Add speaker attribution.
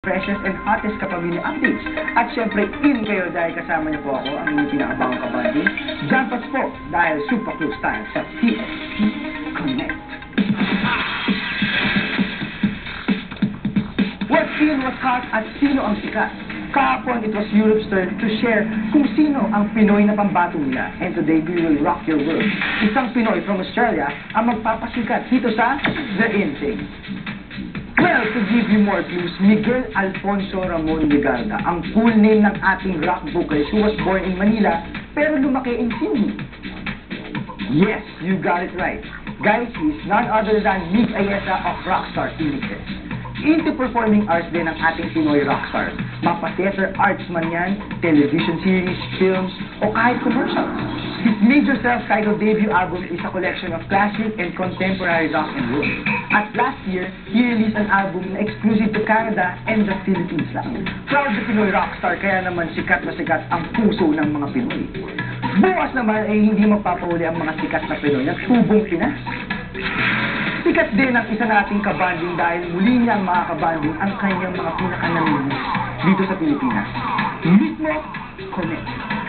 Speaker 1: freshest and hottest kapamilya updates. At syempre, in kayo dahil kasama niyo po ako, ang inyong pinakabangang kabanding. Jump us po dahil super close tayo sa TST Connect. What's in, what's hot, at sino ang sikat? Kahapon, it was Europe's turn to share kung sino ang Pinoy na pambato nila. And today, we will rock your world. Isang Pinoy from Australia ang magpapasikat dito sa The In Thing. Well, to give you more clues, Miguel Alfonso Ramon Legarda, ang full name ng ating rock vocalist who was born in Manila pero lumaki in Sydney. Yes, you got it right. Guys, he's none other than Mig Ayesa of Rockstar Images. Into performing arts din ang ating Pinoy rockstar. Mapa-theater arts man yan, television series, films, o kahit commercials. His major self-titled debut album is a collection of classic and contemporary rock and roll. At last year, he released an album na exclusive to Canada and the Philippines lang. Proud the Pinoy rockstar, kaya naman sikat na sikat ang puso ng mga Pinoy. Bukas naman ay hindi magpapahuli ang mga sikat na Pinoy ng tubong Pinas. Sikat din ang isa nating kabanding dahil muli niyang mga kabanding ang kanyang mga pinakanamimiss dito sa Pilipinas. Mismo Connect.